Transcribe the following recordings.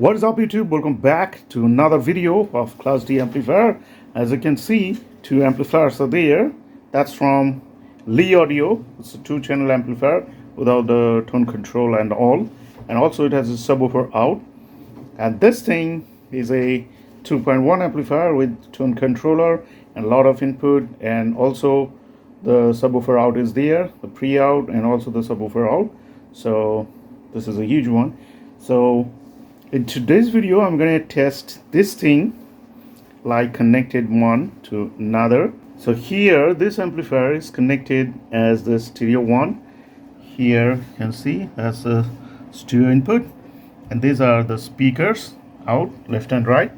What is up, YouTube? Welcome back to another video of Class D amplifier. As you can see, two amplifiers are there. That's from LeAudio. It's a 2-channel amplifier without the tone control and all. And also it has a subwoofer out. And this thing is a 2.1 amplifier with tone controller and a lot of input, and also the subwoofer out is there, the pre-out and also the subwoofer out. So this is a huge one. So in today's video, I'm going to test this thing like connected one to another. So here, this amplifier is connected as the stereo one. Here you can see that's the stereo input, and these are the speakers out, left and right.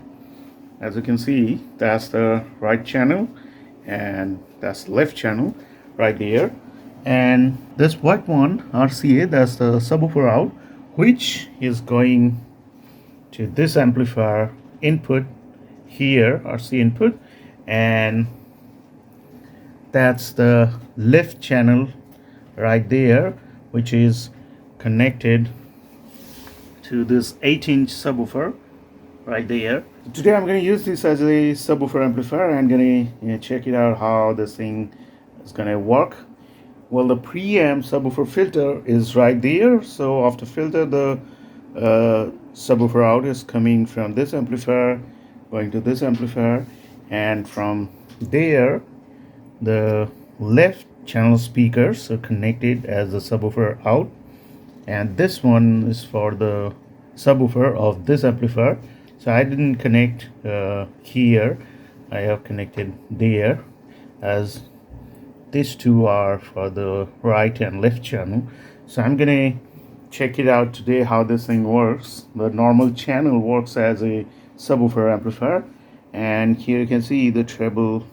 As you can see, that's the right channel and that's the left channel right there. And this white one, RCA, that's the subwoofer out, which is going to this amplifier input here, RC input, and that's the left channel right there, which is connected to this 8-inch subwoofer right there. Today I'm going to use this as a subwoofer amplifier. I'm going to check it out how this thing is going to work. Well, the preamp subwoofer filter is right there. So after filter, the subwoofer out is coming from this amplifier going to this amplifier, and from there the left channel speakers are connected as the subwoofer out, and this one is for the subwoofer of this amplifier. So I didn't connect here, I have connected there, as these two are for the right and left channel. So I'm gonna check it out today how this thing works. The normal channel works as a subwoofer amplifier, and here you can see the treble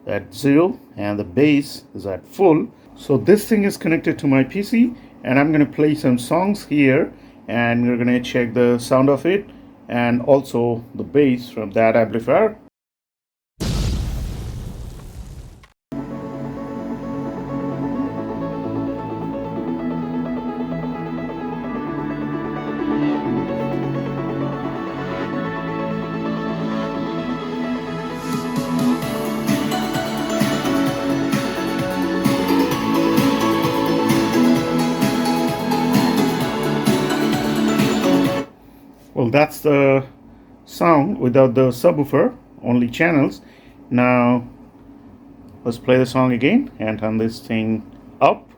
at 0 and the bass is at full. So this thing is connected to my PC, and I'm going to play some songs here, and we're going to check the sound of it and also the bass from that amplifier. Well, that's the sound without the subwoofer, only channels. Now let's play the song again and turn this thing up.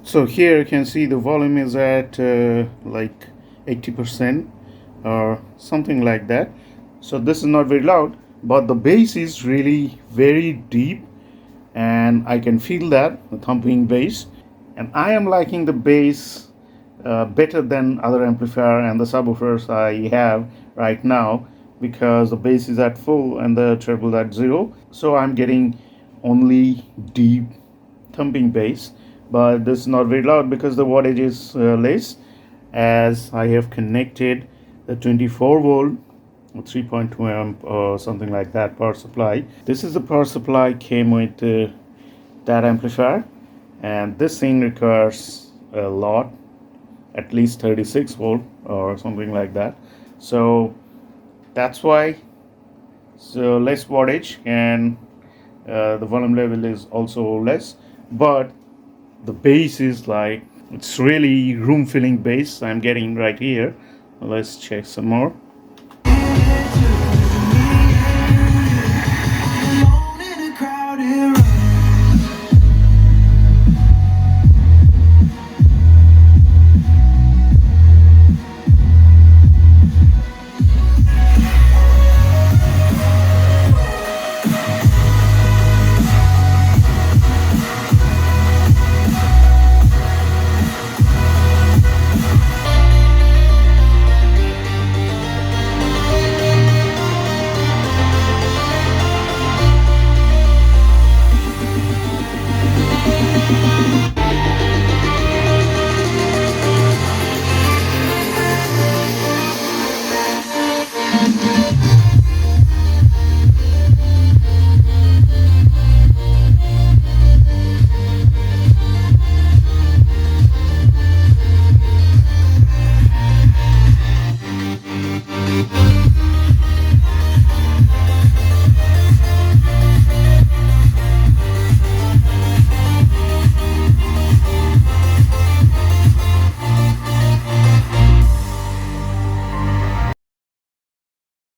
So here you can see the volume is at like 80% or something like that. So this is not very loud, but the bass is really very deep, and I can feel that, the thumping bass. And I am liking the bass better than other amplifier and the subwoofers I have right now, because the bass is at full and the treble at 0. So I'm getting only deep thumping bass, but this is not very loud because the wattage is less, as I have connected the 24 volt or 3.2 amp or something like that power supply. This is the power supply came with that amplifier, and this thing requires a lot, at least 36 volt or something like that. So that's why, so less wattage, and the volume level is also less, but the bass is like, it's really room filling bass I'm getting right here. Let's check some more.